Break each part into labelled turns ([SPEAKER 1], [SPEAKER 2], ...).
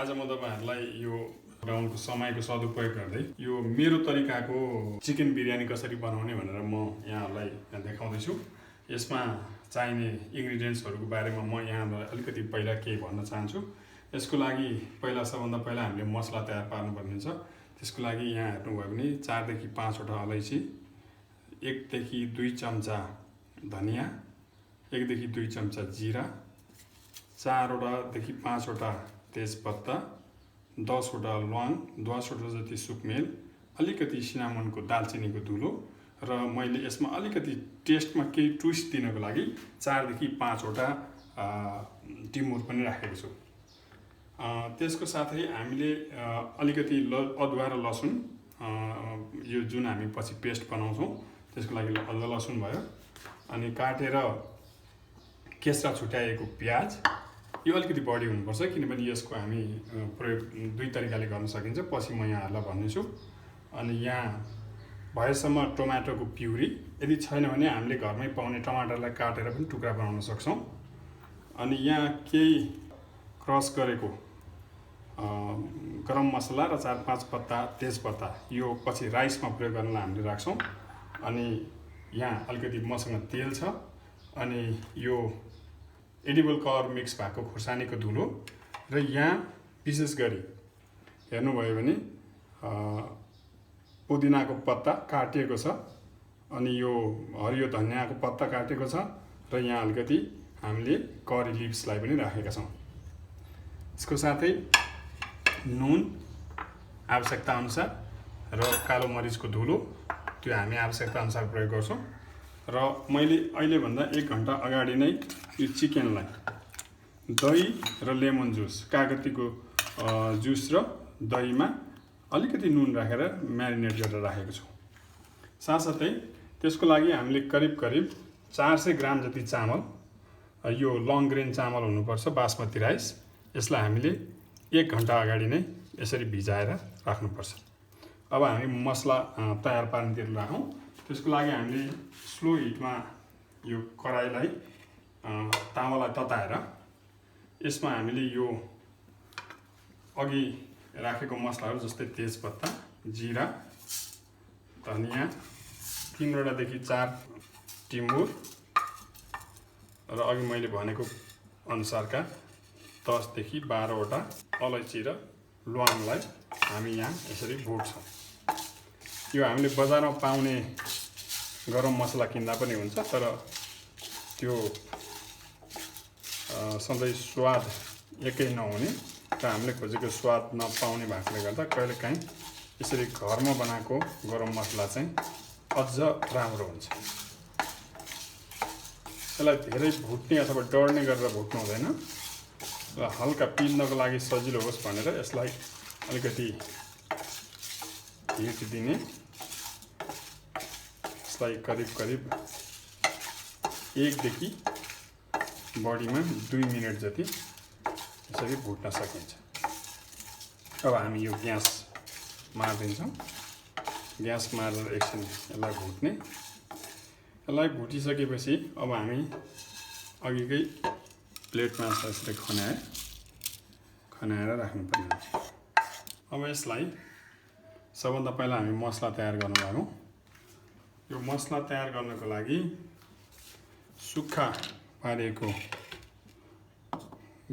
[SPEAKER 1] आज म तपाईहरुलाई यो लकडाउनको समयको सदुपयोग गर्दै यो मेरो तरिकाको चिकन बिरयानी कसरी बनाउने भनेर म यहाँहरुलाई देखाउँदै छु। यसमा चाहिने इन्ग्रेडियन्ट्सहरुको बारेमा म यहाँहरुलाई अलिकति पहिला केही भन्न चाहन्छु। यसको लागि सबभन्दा पहिला हामीले मसला तयार पार्नुपर्ने हुन्छ। त्यसको लागि यहाँ हेर्नुभयो भने 4 देखि 5 वटा अलैँची, 1 देखि 2 चम्चा धनिया, 1 देखि 2 चम्चा जीरा, 4 वटा देखि 5 वटा तेजपत्ता, 10 वटा ल्वाङ, 10 वटा जति सुकमेल, अलिकति सिनामनको दालचिनीको धुलो र मैले यसमा अलिकति टेस्टमा केही ट्विस्ट दिनको लागि 4 देखि 5 वटा टिमुर पनि राखेको छु। त्यसको साथै हामीले अलिकति अदुवा र लसुन यो जुन हामी पछि पेस्ट बनाउँछौं त्यसको लागि अदुवा लसुन भयो। अनि काटेर केस्रा छुट्याएको प्याज, यो अलिकति बढी हुनुपर्छ किनभने यसको हामी प्रयोग दुई तरिकाले गर्न सकिन्छ, पछि म यहाँहरुलाई भन्नेछु। अनि यहाँ भएसम्म टमाटरको प्युरी, यदि छैन भने हामीले घरमै पाउने टमाटरलाई काटेर पनि टुक्रा बनाउन सक्छौं। अनि यहाँ केही क्रस गरेको गरम मसला र 4-5 पत्ता तेजपत्ता, यो पछि राइसमा प्रयोग गर्नलाई हामीले राख्छौं। अनि यहाँ अलिकति मसँग तेल छ, अनि यो एडिबल कलर मिक्स भएको खुर्सानीको धुलो र यहाँ विशेष गरी हेर्नुभयो भने पुदिनाको पत्ता काटिएको छ, अनि यो हरियो धनियाको पत्ता काटेको छ र यहाँ अलिकति हामीले करी लिभ्सलाई पनि राखेका छौं। यसको साथै नुन आवश्यकता अनुसार र कालो मरिचको धुलो, त्यो हामी आवश्यकता अनुसार प्रयोग गर्छौं। र मैले अहिले भन्दा 1 घण्टा अगाडि नै यो चिकनलाई दही र लेमन जुस, कागतीको जुस र दहीमा अलिकति नुन राखेर म्यारिनेट गरेर राखेको छु। साथसाथै त्यसको लागि हामीले करिब 400 ग्राम जति चामल, यो लङ ग्रेन चामल हुनुपर्छ, बासमती राइस, यसलाई हामीले 1 घण्टा अगाडि नै यसरी भिजाएर राख्नुपर्छ। अब हामी मसला तयार पार्नेतिर लागौं। त्यसको लागि हामीले स्लो हिटमा यो कराईलाई तावालाई तताएर यसमा हामीले यो अघि राखेको मसलाहरु जस्तै तेजपत्ता, जीरा, धनिया, 3 वटा देखि 4 टिमुर र अघि मैले भनेको अनुसारका 10 देखि 12 वटा अलैँची र ल्वाङलाई हामी यहाँ यसरी भुट्छौं। यो हामीले बजारमा पाउने गरम मसला किन्दा पनि हुन्छ, तर त्यो सधैँ स्वाद एकै नहुने र हामीले खोजेको स्वाद नपाउने भएकोले गर्दा कहिलेकाहीँ यसरी घरमा बनाएको गरम मसला चाहिँ अझ राम्रो हुन्छ। यसलाई धेरै भुट्ने अथवा डढ्ने गरेर भुट्नु हुँदैन र हल्का पिल्नको लागि सजिलो होस् भनेर यसलाई अलिकति हिट दिने, यसलाई करिब 1 देखि बढीमा 2 मिनेट जति यसरी भुट्न सकिन्छ। अब हामी यो ग्यास मार्दिन्छौं। ग्यास मारेर एकछिन यसलाई भुट्ने। यसलाई भुटिसकेपछि अब हामी अघिकै प्लेटमा यसरी खनाएर राख्नुपर्ने हुन्छ। अब यसलाई सबभन्दा पहिला हामी मसला तयार गर्न लागौं। यो मसला तयार गर्नको लागि सुक्खा पारेको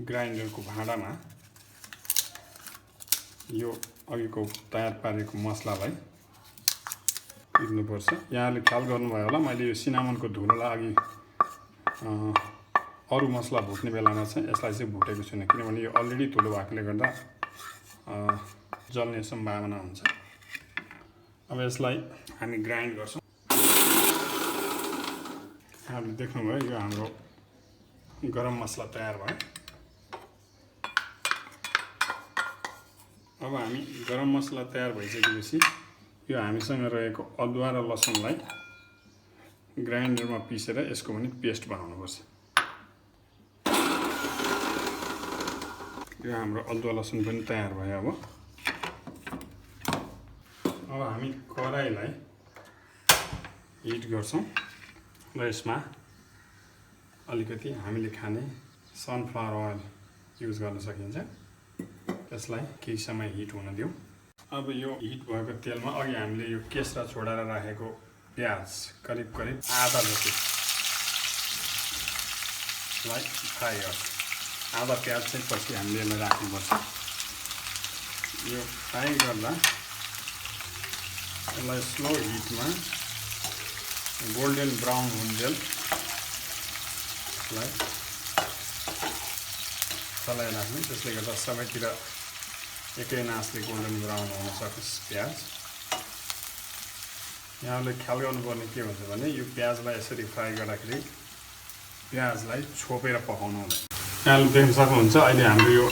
[SPEAKER 1] ग्राइन्डरको भाँडामा यो अघिको तयार पारेको मसलालाई पिस्नुपर्छ। यहाँले ख्याल गर्नुभयो होला, मैले यो सिनामनको धुलोलाई अघि अरु मसला भुट्ने बेलामा चाहिँ यसलाई चाहिँ भुटेको छैन, किनभने यो अलरेडी धुलो भएकोले गर्दा जल्ने सम्भावना हुन्छ। अब यसलाई हामी ग्राइन्ड गर्छौं। यहाँले देख्नुभयो यो हाम्रो गरम मसला तयार भयो। अब हामी गरम मसला तयार भइसकेपछि यो हामीसँग रहेको अदुवा र लसुनलाई ग्राइन्डरमा पिसेर यसको पनि पेस्ट बनाउनुपर्छ। यो हाम्रो अदुवा लसुन पनि तयार भयो। अब हामी कराईलाई हिट गर्छौं र यसमा अलिकति हामीले खाने सनफ्लावर ओइल युज गर्न सकिन्छ। यसलाई केही समय हिट हुन दिउँ। अब यो हिट भएको तेलमा अघि हामीले यो केस्रा छोडेर राखेको प्याज करिब आधा जति लाई फ्राई गर्छ। आधा प्याज चाहिँ पछि हामीले यसलाई राख्नुपर्छ। यो फ्राई गर्दा यसलाई स्लो हिटमा गोल्डन ब्राउन हुन्जेल यसलाई चलाइराख्नु। त्यसले गर्दा सबैतिर एकै नासले गोल्डन ब्राउन हुन सकोस् प्याज। यहाँले ख्याल गर्नुपर्ने के हुन्छ भने यो प्याजलाई यसरी फ्राई गर्दाखेरि प्याजलाई छोपेर पकाउनु हुँदैन। यहाँले देख्न सक्नुहुन्छ अहिले हाम्रो यो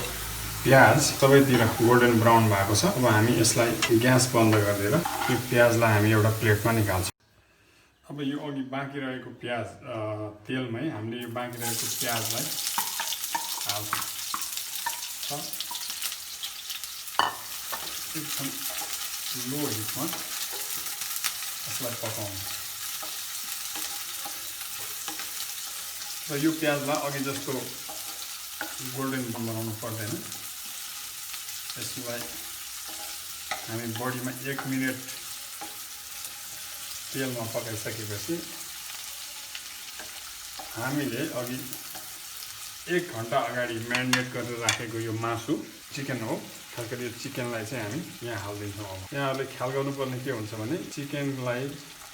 [SPEAKER 1] प्याज सबैतिर गोल्डन ब्राउन भएको छ। अब हामी यसलाई ग्यास बन्द गरिदिएर यो प्याजलाई हामी एउटा प्लेटमा निकाल्छौँ। अब यो अघि बाँकी रहेको प्याज तेलमै हामीले यो बाँकी रहेको प्याजलाई हाल्छौँ। एकदम लो हिटमा यसलाई पकाउनु र यो प्याजलाई अघि जस्तो गोल्डन बनाउनु पर्दैन। यसलाई हामी बढीमा 1 मिनट तेलमा पकाइसकेपछि हामीले अघि 1 घन्टा अगाडि म्यारिनेट गरेर राखेको यो मासु चिकन हो। खास गरी यो चिकनलाई चाहिँ हामी यहाँ हालिदिन्छौँ। अब यहाँहरूले ख्याल गर्नुपर्ने के हुन्छ भने चिकनलाई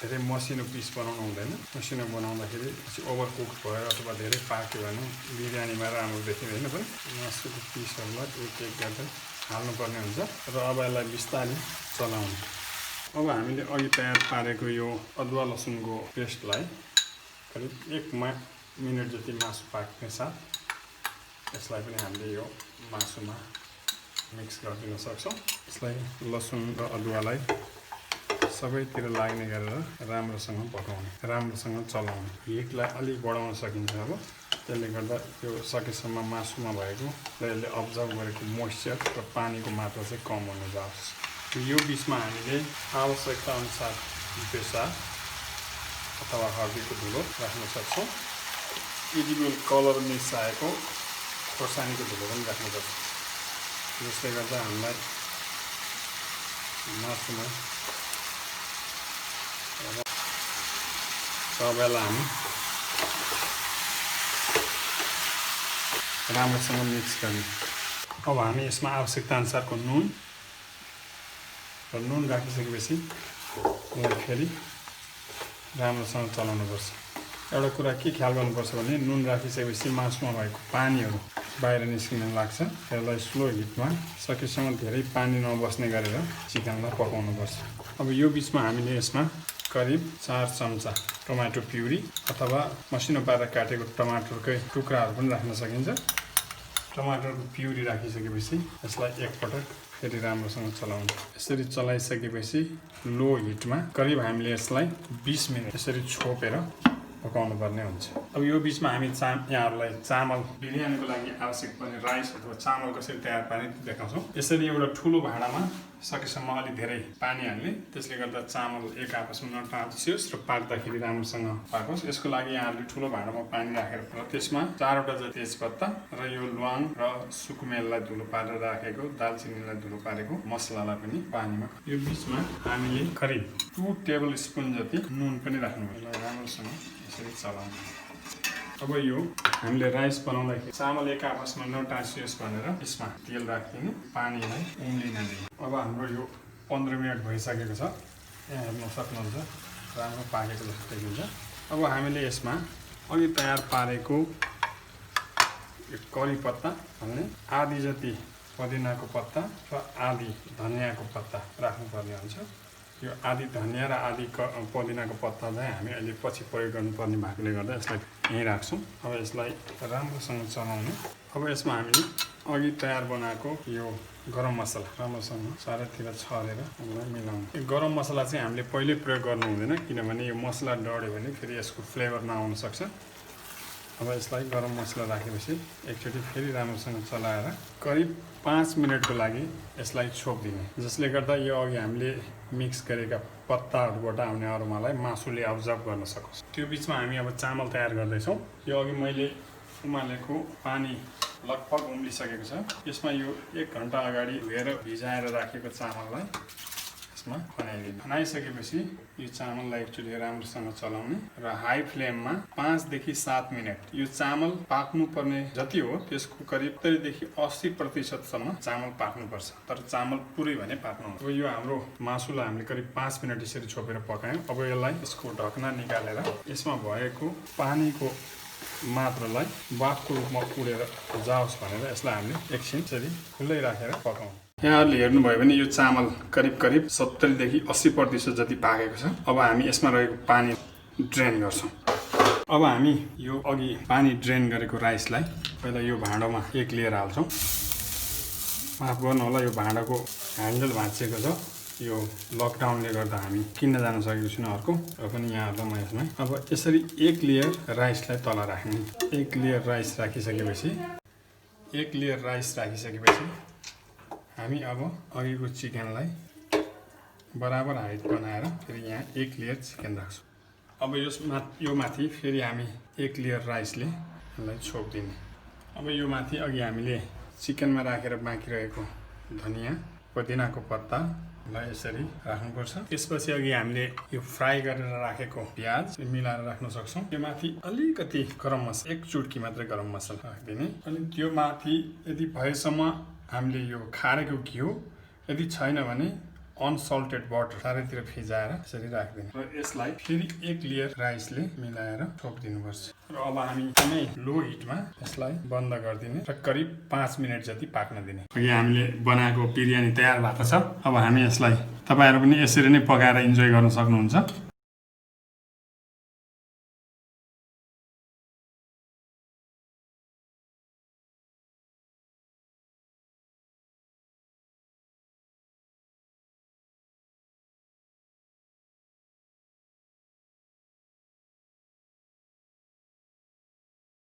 [SPEAKER 1] धेरै मसिनो पिस बनाउनु हुँदैन। मसिनो बनाउँदाखेरि पछि ओभरकुक भयो अथवा धेरै पाक्यो भने बिरयानीमा राम्रो देखिँदैन पनि। मासुको पिसहरूलाई एक गर्दै हाल्नुपर्ने हुन्छ र अब यसलाई बिस्तारै चलाउनु। अब हामीले अघि तयार पारेको यो अदुवा लसुनको पेस्टलाई करिब 1 मिनट जति मासु पाक्ने साथ यसलाई पनि हामीले यो मासुमा मिक्स गरिदिन सक्छौँ। यसलाई लसुन र अदुवालाई सबैतिर लाग्ने गरेर राम्रोसँग पकाउने, राम्रोसँग चलाउने। हिटलाई अलिक बढाउन सकिन्छ। अब त्यसले गर्दा यो सकेसम्म मासुमा भएको र यसले अब्जर्भ गरेको मोइस्चर र पानीको मात्रा चाहिँ कम हुन जाओस्। यो बिचमा हामीले आवश्यकता अनुसार बेसार अथवा हर्दीको धुलो राख्न सक्छौँ। एडिबल कलर मिसाएको खोर्सानीको धुलो पनि राख्न सक्छौँ। जसले गर्दा हामीलाई मासुमा सबैलाई हामी राम्रोसँग मिक्स गर्ने। अब हामी यसमा आवश्यकता अनुसारको नुन राखिसकेपछि यसलाई फेरि राम्रोसँग चलाउनुपर्छ। एउटा कुरा के ख्याल गर्नुपर्छ भने नुन राखिसकेपछि मासुमा भएको पानीहरू बाहिर निस्किन लाग्छ। यसलाई स्लो हिटमा सकेसम्म धेरै पानी नबस्ने गरेर चिकनलाई पकाउनुपर्छ। अब यो बिचमा हामीले यसमा करिब 4 चम्चा टमाटो प्युरी अथवा मसिनो पारेर काटेको टमाटरकै टुक्राहरू पनि राख्न सकिन्छ। टमाटरको प्युरी राखिसकेपछि यसलाई एकपटक फेरि राम्रोसँग चलाउनु। यसरी चलाइसकेपछि लो हिटमा करिब हामीले यसलाई 20 मिनट यसरी छोपेर पकाउनु पर्ने हुन्छ। अब यो बिचमा हामी यहाँहरूलाई चामल बिरयानीको लागि आवश्यक पर्ने राइस अथवा चामल कसरी तयार पार्ने देखाउँछौँ। यसरी एउटा ठुलो भाँडामा सकेसम्म अलि धेरै पानी हाल्ने। त्यसले गर्दा चामल एक आपसमा नटाँसियोस् र पाक्दाखेरि राम्रोसँग पाकोस्। यसको लागि यहाँहरूले ठुलो भाँडामा पानी राखेर त्यसमा 4वटा जति तेजपत्ता र यो ल्वाङ र सुकुमेललाई धुलो पारेर राखेको, दालचिनीलाई धुलो पारेको मसलालाई पनि पानीमा यो बिचमा हामीले करिब 2 टेबल स्पुन जति नुन पनि राख्नुपर्छ। राम्रोसँग यसरी चलाउनु। अब यो हामीले राइस बनाउँदाखेरि चामल एक आपसमा नटाँसियोस् भनेर यसमा तेल राखिदिने, पानीलाई उम्लिन दिने। अब हाम्रो यो 15 मिनट भइसकेको छ। यहाँ हेर्न सक्नुहुन्छ राम्रो पाकेको जस्तो देखिन्छ। अब हामीले यसमा अघि तयार पारेको करी पत्ता भन्ने आधी जति पुदिनाको पत्ता र आधी धनियाँको पत्ता राख्नुपर्ने हुन्छ। यो आधी धनियाँ र आधी पुदिनाको पत्ता चाहिँ हामी अहिले पछि प्रयोग गर्नुपर्ने भएकोले गर्दा यसलाई यहीँ राख्छौँ। अब यसलाई राम्रोसँग चलाउने। अब यसमा हामीले अघि तयार बनाएको यो गरम मसला राम्रोसँग चारैतिर छरेर यसलाई मिलाउनु। यो गरम मसला चाहिँ हामीले पहिले प्रयोग गर्नु हुँदैन, किनभने यो मसला डढ्यो भने फेरि यसको फ्लेभर नआउन सक्छ। अब यसलाई गरम मसला राखेपछि एकचोटि फेरि राम्रोसँग चलाएर करिब 5 मिनटको लागि यसलाई छोपिदिने। जसले गर्दा यो अघि हामीले मिक्स गरेका पत्ताहरूबाट आउने अरोमालाई मासुले अब्जर्भ गर्न सकोस्। त्यो बिचमा हामी अब चामल तयार गर्दैछौँ। यो अघि मैले उमालेको पानी लगभग उम्लिसकेको छ। यसमा यो 1 घण्टा अगाडि धोएर भिजाएर राखेको चामललाई यसमा खनाइदिनु। खनाइसकेपछि यो चामललाई एकचोटि राम्रोसँग चलाउने र हाई फ्लेममा 5 देखि 7 मिनेट यो चामल पाक्नुपर्ने जति हो त्यसको करिब 70 देखि 80% सम्म चामल पाक्नुपर्छ। तर चामल पुरै भने पाक्नु। अब यो हाम्रो मासुलाई हामीले करिब 5 मिनेट यसरी छोपेर पकायौँ। अब यसलाई यसको ढकना निकालेर यसमा भएको पानीको मात्रालाई बाफको रूपमा उडेर जाओस् भनेर यसलाई हामीले एकछिन यसरी खुल्लै राखेर पकाउँ। यहाँहरूले हेर्नुभयो भने यो चामल करिब 70 देखि 80% जति पाकेको छ। अब हामी यसमा रहेको पानी ड्रेन गर्छौँ। अब हामी यो अघि पानी ड्रेन गरेको राइसलाई पहिला यो भाँडोमा एक लेयर हाल्छौँ। माफ गर्नु होला, यो भाँडाको ह्यान्डल भाँचिएको छ। यो लकडाउनले गर्दा हामी किन्न जान सकेको छैन अर्को, र पनि यहाँ हाल्दा म यसमा। अब यसरी एक लेयर राइसलाई तल राख्ने। एक लेयर राइस राखिसकेपछि हामी अब अघिको चिकनलाई बराबर हाइट बनाएर फेरि यहाँ एक लेयर चिकन राख्छौँ। अब यो माथि फेरि हामी एक लेयर राइसले यसलाई छोपिदिने। अब यो माथि अघि हामीले चिकनमा राखेर बाँकी रहेको धनियाँ पुदिनाको पत्तालाई यसरी राख्नुपर्छ। त्यसपछि अघि हामीले यो फ्राई गरेर राखेको प्याज मिलाएर राख्न सक्छौँ। त्यो माथि अलिकति गरम मसला, 1 चुट्की मात्रै गरम मसला राखिदिने। अनि त्यो माथि यदि भएसम्म हामीले यो खारेको घिउ, यदि छैन भने अनसल्टेड बटर चारैतिर फिजाएर यसरी राखिदिने र यसलाई फेरि एक लेयर राइसले मिलाएर छोपिदिनुपर्छ। र अब हामी एकदमै लो हिटमा यसलाई बन्द गरिदिने र करिब 5 मिनट जति पाक्न दिने। अघि हामीले बनाएको बिरयानी तयार भएको छ। अब हामी यसलाई तपाईहरु पनि यसरी नै पकाएर इन्जोय गर्न सक्नुहुन्छ।